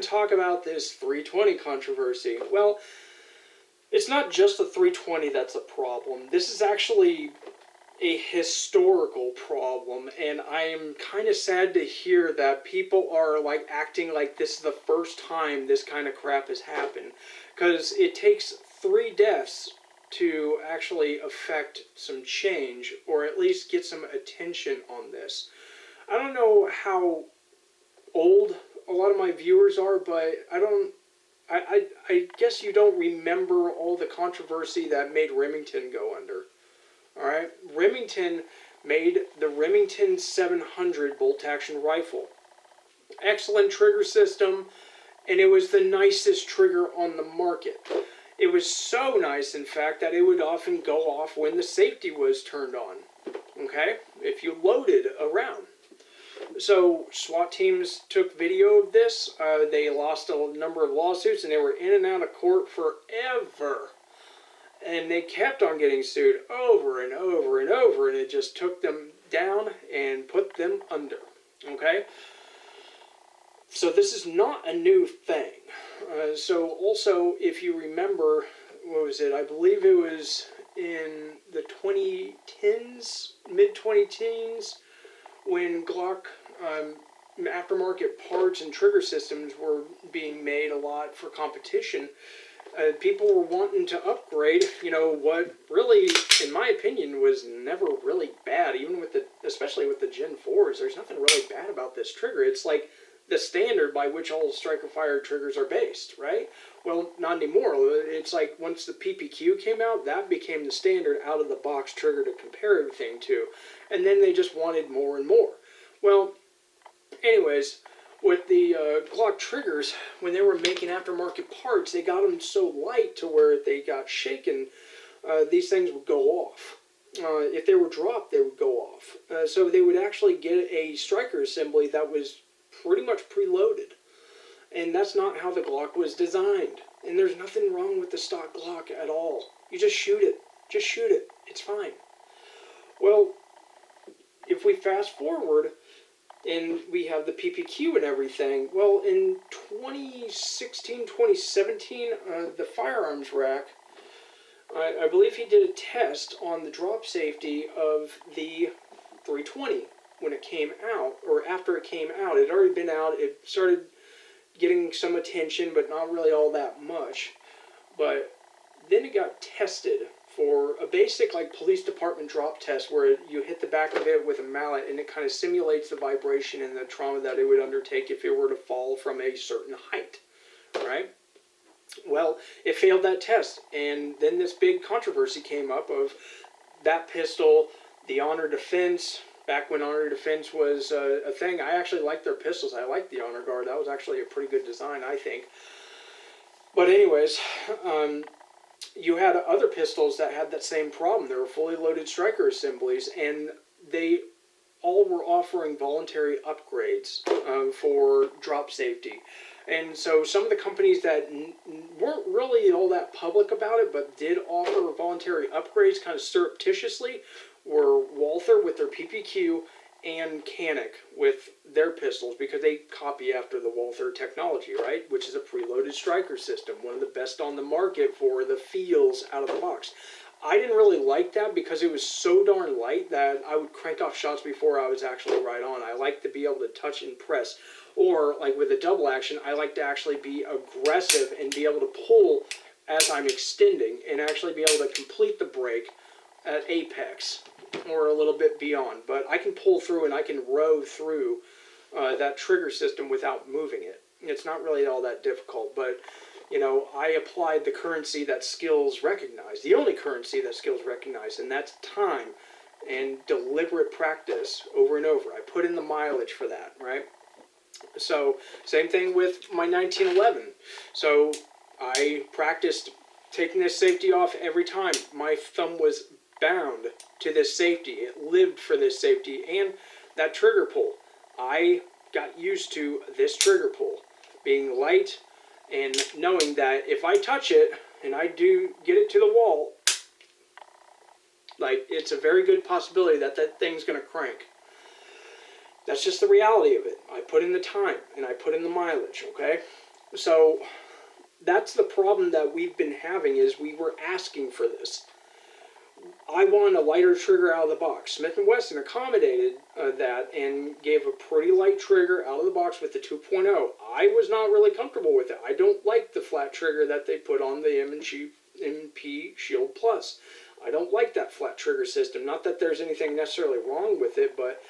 to talk about this 320 controversy. Well, it's not just the 320 that's a problem. This is actually a historical problem, and I am kind of sad to hear that people are like acting like this is the first time this kind of crap has happened, because it takes 3 deaths to actually affect some change, or at least get some attention on this. I don't know how old a lot of my viewers are, but I guess you don't remember all the controversy that made Remington go under. Alright, Remington made the Remington 700 bolt-action rifle. Excellent trigger system, and it was the nicest trigger on the market. It was so nice, in fact, that it would often go off when the safety was turned on. Okay, if you loaded a round. So SWAT teams took video of this. They lost a number of lawsuits, and they were in and out of court forever. And they kept on getting sued over and over and over, and it just took them down and put them under. Okay? So this is not a new thing. So also, if you remember, what was it? I believe it was in the 2010s, mid-2010s, when Glock aftermarket parts and trigger systems were being made a lot for competition. People were wanting to upgrade, what really, in my opinion, was never really bad, even with especially with the Gen 4s. There's nothing really bad about this trigger. It's like the standard by which all striker fire triggers are based, right? Well, not anymore. It's like once the PPQ came out, that became the standard out of the box trigger to compare everything to. And then they just wanted more and more. Well, anyways, with the Glock triggers, when they were making aftermarket parts, they got them so light to where if they got shaken, these things would go off. If they were dropped, they would go off. So they would actually get a striker assembly that was pretty much preloaded. And that's not how the Glock was designed. And there's nothing wrong with the stock Glock at all. You just shoot it. Just shoot it. It's fine. Well, if we fast forward, and we have the PPQ and everything. Well, in 2016, 2017, the firearms rack, I believe he did a test on the drop safety of the 320 when it came out, or after it came out. It had already been out. It started getting some attention, but not really all that much. But then it got tested for a basic police department drop test where you hit the back of it with a mallet and it kind of simulates the vibration and the trauma that it would undertake if it were to fall from a certain height, right? Well, it failed that test, and then this big controversy came up of that pistol, the Honor Defense. Back when Honor Defense was a thing, I actually liked their pistols. I liked the Honor Guard. That was actually a pretty good design, I think. But anyways, you had other pistols that had that same problem. They were fully loaded striker assemblies, and they all were offering voluntary upgrades for drop safety. And so some of the companies that weren't really all that public about it, but did offer voluntary upgrades kind of surreptitiously, were Walther with their PPQ and Canic with their pistols, because they copy after the Walther technology, right? Which is a preloaded striker system, one of the best on the market for the feels out of the box. I didn't really like that because it was so darn light that I would crank off shots before I was actually right on. I like to be able to touch and press. Or, like with a double action, I like to actually be aggressive and be able to pull as I'm extending and actually be able to complete the break at apex or a little bit beyond. But I can pull through and I can row through that trigger system without moving it. It's not really all that difficult, but I applied the currency that skills recognize, the only currency that skills recognize, and that's time and deliberate practice over and over. I put in the mileage for that, right? So, same thing with my 1911. So, I practiced taking this safety off every time. My thumb was bound to this safety. It lived for this safety and that trigger pull. I got used to this trigger pull being light and knowing that if I touch it and I do get it to the wall, it's a very good possibility that that thing's going to crank. That's just the reality of it. I put in the time and I put in the mileage, okay? So that's the problem that we've been having, is we were asking for this. I want a lighter trigger out of the box. Smith & Wesson accommodated that and gave a pretty light trigger out of the box with the 2.0. I was not really comfortable with it. I don't like the flat trigger that they put on the M&P Shield Plus. I don't like that flat trigger system. Not that there's anything necessarily wrong with it, but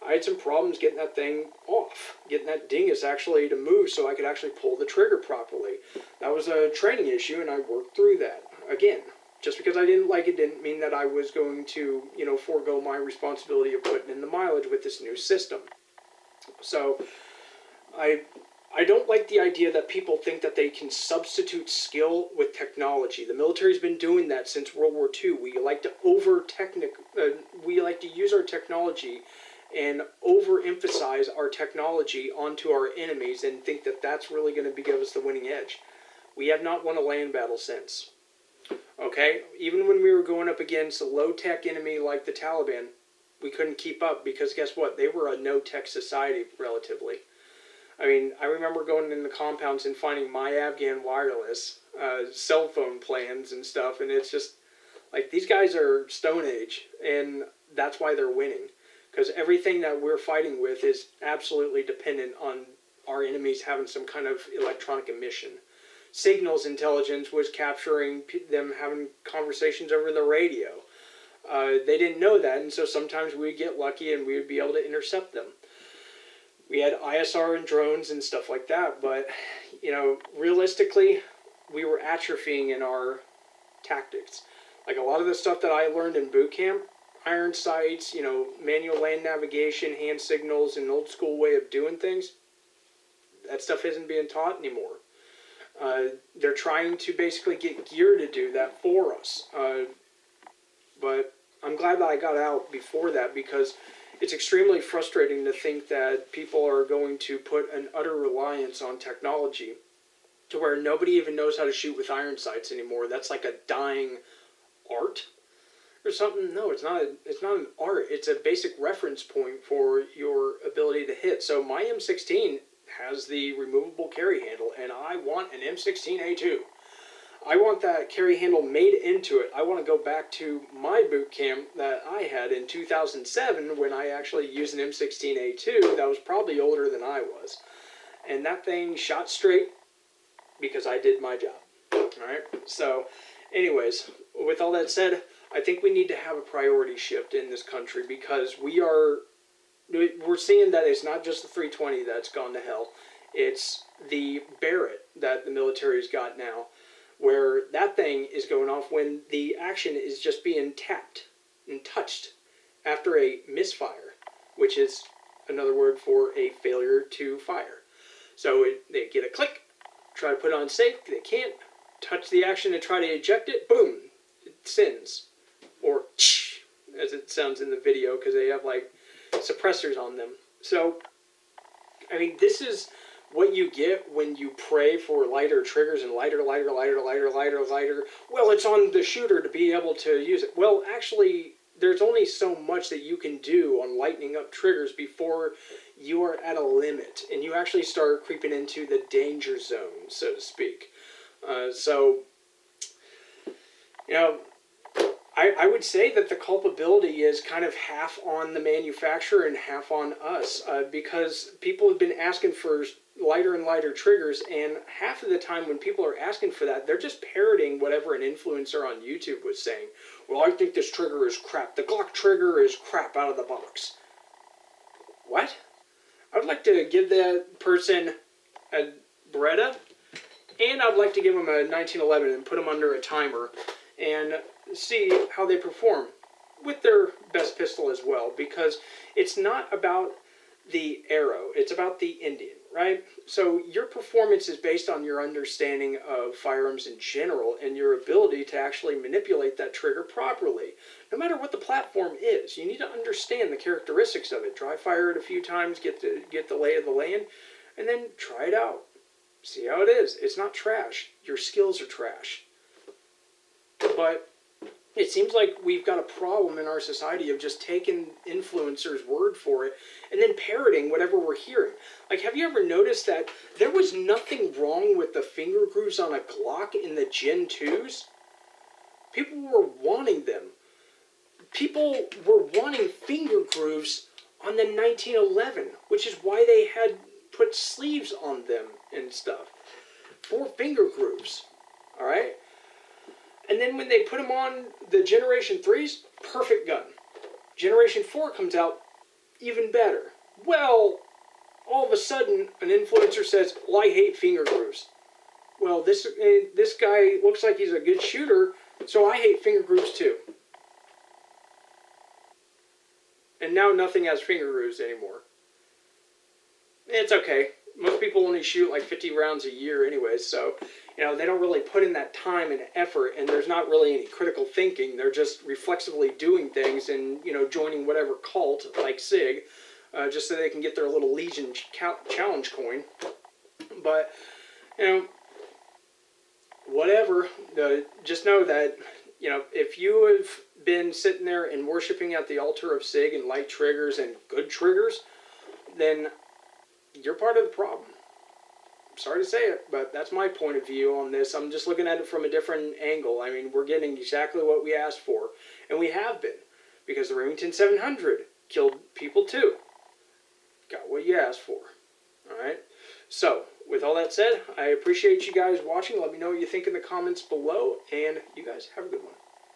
I had some problems getting that thing off, getting that dingus actually to move so I could actually pull the trigger properly. That was a training issue, and I worked through that. Again, just because I didn't like it didn't mean that I was going to, forego my responsibility of putting in the mileage with this new system. So, I don't like the idea that people think that they can substitute skill with technology. The military's been doing that since World War II. We like to we like to use our technology and overemphasize our technology onto our enemies and think that that's really going to give us the winning edge. We have not won a land battle since. Okay? Even when we were going up against a low-tech enemy like the Taliban, we couldn't keep up because guess what? They were a no-tech society, relatively. I mean, I remember going in the compounds and finding my Afghan wireless, cell phone plans and stuff, and it's just, like, these guys are Stone Age, and that's why they're winning. Because everything that we're fighting with is absolutely dependent on our enemies having some kind of electronic emission. Signals intelligence was capturing them having conversations over the radio. They didn't know that, and so sometimes we'd get lucky and we would be able to intercept them. We had ISR and drones and stuff like that, but, realistically, we were atrophying in our tactics. Like, a lot of the stuff that I learned in boot camp, iron sights, manual land navigation, hand signals, an old school way of doing things, that stuff isn't being taught anymore. They're trying to basically get gear to do that for us. But I'm glad that I got out before that, because it's extremely frustrating to think that people are going to put an utter reliance on technology to where nobody even knows how to shoot with iron sights anymore. That's like a dying art or something. No, it's not an art. It's a basic reference point for your ability to hit. So my M16 has the removable carry handle, and I want an M16A2. I want that carry handle made into it. I want to go back to my boot camp that I had in 2007 when I actually used an M16A2 that was probably older than I was. And that thing shot straight because I did my job. Alright? So, anyways, with all that said, I think we need to have a priority shift in this country, because we're seeing that it's not just the 320 that's gone to hell. It's the Barrett that the military's got now, where that thing is going off when the action is just being tapped and touched after a misfire, which is another word for a failure to fire. So they get a click, try to put it on safe, they can't, touch the action and try to eject it, boom, it sends. Or as it sounds in the video, because they have like suppressors on them. So, I mean, this is what you get when you pray for lighter triggers and lighter. Well, it's on the shooter to be able to use it. Well, actually, there's only so much that you can do on lightening up triggers before you are at a limit, and you actually start creeping into the danger zone, so to speak. I would say that the culpability is kind of half on the manufacturer and half on us, because people have been asking for lighter and lighter triggers, and half of the time when people are asking for that, they're just parroting whatever an influencer on YouTube was saying. Well, I think this trigger is crap. The Glock trigger is crap out of the box. What? I would like to give that person a Beretta, and I'd like to give them a 1911 and put them under a timer and see how they perform with their best pistol as well, because it's not about the arrow, it's about the Indian, right? So your performance is based on your understanding of firearms in general and your ability to actually manipulate that trigger properly. No matter what the platform is, you need to understand the characteristics of it. Dry fire it a few times, get the lay of the land, and then try it out. See how it is. It's not trash. Your skills are trash. But It seems like we've got a problem in our society of just taking influencers' word for it and then parroting whatever we're hearing. Like, have you ever noticed that there was nothing wrong with the finger grooves on a Glock in the Gen 2s? People were wanting them. People were wanting finger grooves on the 1911, which is why they had put sleeves on them and stuff. For finger grooves. Alright? And then when they put them on the Generation 3s, perfect gun. Generation 4 comes out, even better. Well, all of a sudden, an influencer says, well, I hate finger grooves. Well, this guy looks like he's a good shooter, so I hate finger grooves too. And now nothing has finger grooves anymore. It's okay. Most people only shoot like 50 rounds a year anyways, so, you know, they don't really put in that time and effort, and there's not really any critical thinking. They're just reflexively doing things and, you know, joining whatever cult, like Sig, just so they can get their little Legion challenge coin. But, you know, whatever. Just know that, you know, if you have been sitting there and worshiping at the altar of Sig and light triggers and good triggers, then you're part of the problem. I'm sorry to say it, but that's my point of view on this. I'm just looking at it from a different angle. I mean, we're getting exactly what we asked for, and we have been, because the Remington 700 killed people too. Got what you asked for. Alright? So, with all that said, I appreciate you guys watching. Let me know what you think in the comments below, and you guys have a good one.